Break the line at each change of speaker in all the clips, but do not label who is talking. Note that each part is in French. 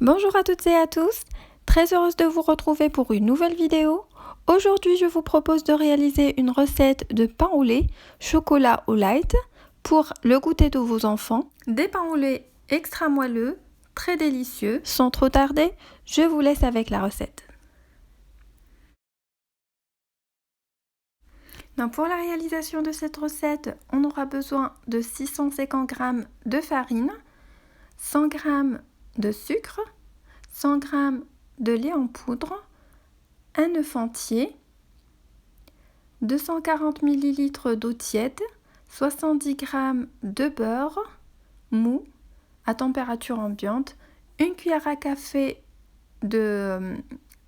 Bonjour à toutes et à tous, très heureuse de vous retrouver pour une nouvelle vidéo. Aujourd'hui, je vous propose de réaliser une recette de pain au lait, chocolat au light, pour le goûter de vos enfants. Des pains au lait extra moelleux, très délicieux. Sans trop tarder, je vous laisse avec la recette. Donc pour la réalisation de cette recette, on aura besoin de 650 g de farine, 100 g de sucre, 100 g de lait en poudre, un œuf entier, 240 ml d'eau tiède, 70 g de beurre mou à température ambiante, une cuillère à café de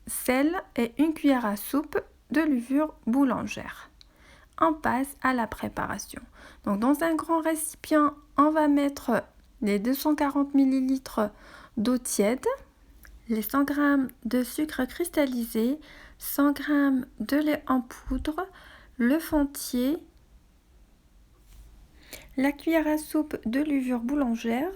sel et une cuillère à soupe de levure boulangère. On passe à la préparation. Donc dans un grand récipient, on va mettre les 240 ml d'eau tiède, les 100 g de sucre cristallisé, 100 g de lait en poudre, l'œuf entier, la cuillère à soupe de levure boulangère.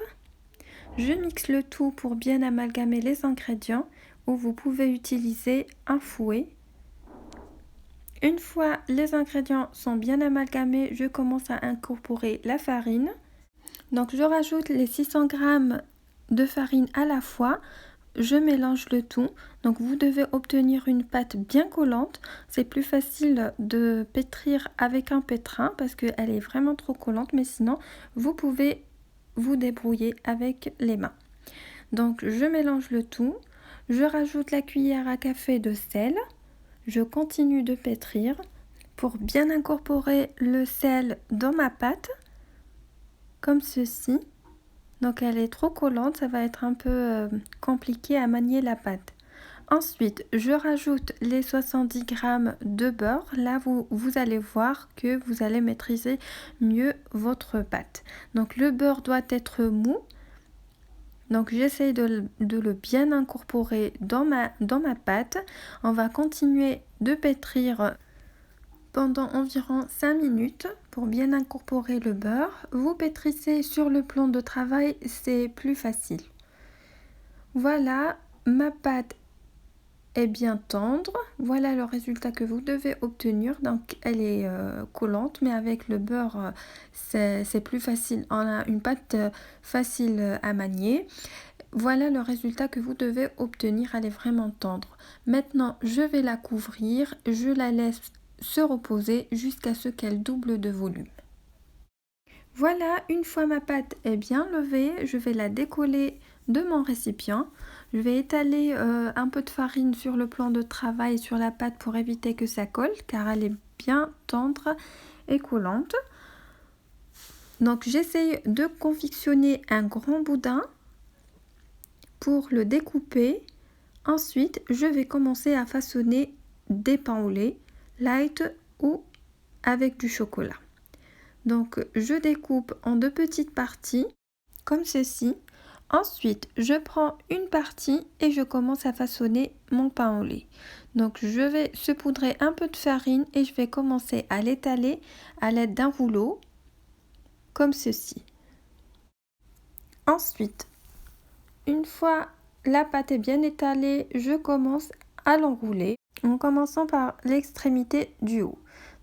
Je mixe le tout pour bien amalgamer les ingrédients, ou vous pouvez utiliser un fouet. Une fois les ingrédients sont bien amalgamés, je commence à incorporer la farine. Donc je rajoute les 600 g de farine à la fois. Je mélange le tout. Donc vous devez obtenir une pâte bien collante. C'est plus facile de pétrir avec un pétrin parce qu'elle est vraiment trop collante, mais sinon vous pouvez vous débrouiller avec les mains. Donc je mélange le tout. Je rajoute la cuillère à café de sel. Je continue de pétrir pour bien incorporer le sel dans ma pâte, comme ceci. Donc elle est trop collante, ça va être un peu compliqué à manier la pâte. Ensuite, je rajoute les 70 g de beurre. Là, vous allez voir que vous allez maîtriser mieux votre pâte. Donc le beurre doit être mou. Donc j'essaye de le bien incorporer dans ma pâte. On va continuer de pétrir pendant environ 5 minutes pour bien incorporer le beurre. Vous pétrissez sur le plan de travail, c'est plus facile. Voilà, ma pâte est bien tendre. Voilà le résultat que vous devez obtenir. Donc elle est collante, mais avec le beurre, c'est plus facile. On a une pâte facile à manier. Voilà le résultat que vous devez obtenir. Elle est vraiment tendre. Maintenant, je vais la couvrir. Je la laisse se reposer jusqu'à ce qu'elle double de volume. Voilà, une fois ma pâte est bien levée, je vais la décoller de mon récipient. Je vais étaler un peu de farine sur le plan de travail sur la pâte pour éviter que ça colle, car elle est bien tendre et collante. Donc j'essaye de confectionner un grand boudin pour le découper. Ensuite, je vais commencer à façonner des pains au lait, light ou avec du chocolat. Donc je découpe en deux petites parties, comme ceci. Ensuite, je prends une partie et je commence à façonner mon pain au lait. Donc je vais saupoudrer un peu de farine et je vais commencer à l'étaler à l'aide d'un rouleau, comme ceci. Ensuite, une fois la pâte est bien étalée, je commence à l'enrouler en commençant par l'extrémité du haut.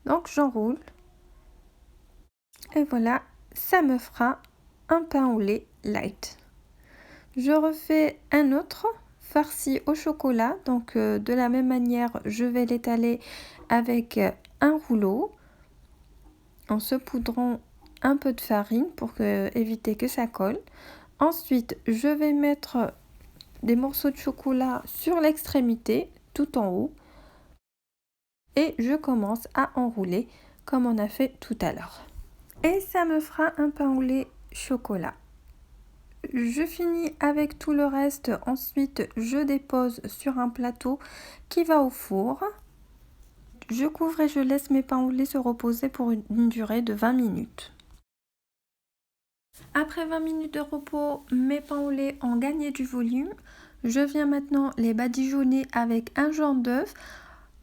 Donc j'enroule. Et voilà, ça me fera un pain au lait light. Je refais un autre farci au chocolat. Donc de la même manière, je vais l'étaler avec un rouleau en saupoudrant un peu de farine pour éviter que ça colle. Ensuite, je vais mettre des morceaux de chocolat sur l'extrémité tout en haut et je commence à enrouler comme on a fait tout à l'heure. Et ça me fera un pain au lait chocolat. Je finis avec tout le reste. Ensuite, je dépose sur un plateau qui va au four. Je couvre et je laisse mes pains au lait se reposer pour une durée de 20 minutes. Après 20 minutes de repos, mes pains au lait ont gagné du volume. Je viens maintenant les badigeonner avec un jaune d'œuf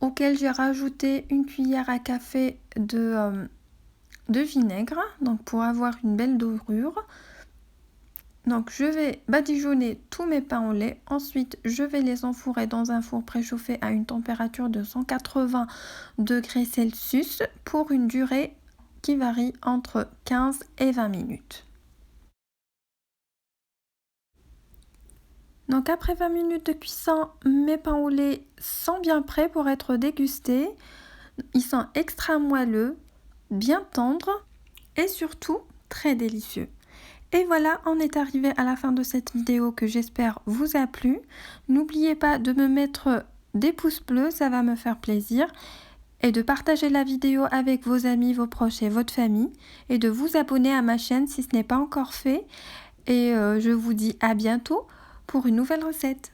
auquel j'ai rajouté une cuillère à café de vinaigre, donc pour avoir une belle dorure. Donc je vais badigeonner tous mes pains au lait. Ensuite, je vais les enfourrer dans un four préchauffé à une température de 180 degrés Celsius pour une durée qui varie entre 15 et 20 minutes. Donc après 20 minutes de cuisson, mes pains au lait sont bien prêts pour être dégustés. Ils sont extra moelleux, bien tendres et surtout très délicieux. Et voilà, on est arrivé à la fin de cette vidéo que j'espère vous a plu. N'oubliez pas de me mettre des pouces bleus, ça va me faire plaisir. Et de partager la vidéo avec vos amis, vos proches et votre famille. Et de vous abonner à ma chaîne si ce n'est pas encore fait. Et je vous dis à bientôt pour une nouvelle recette.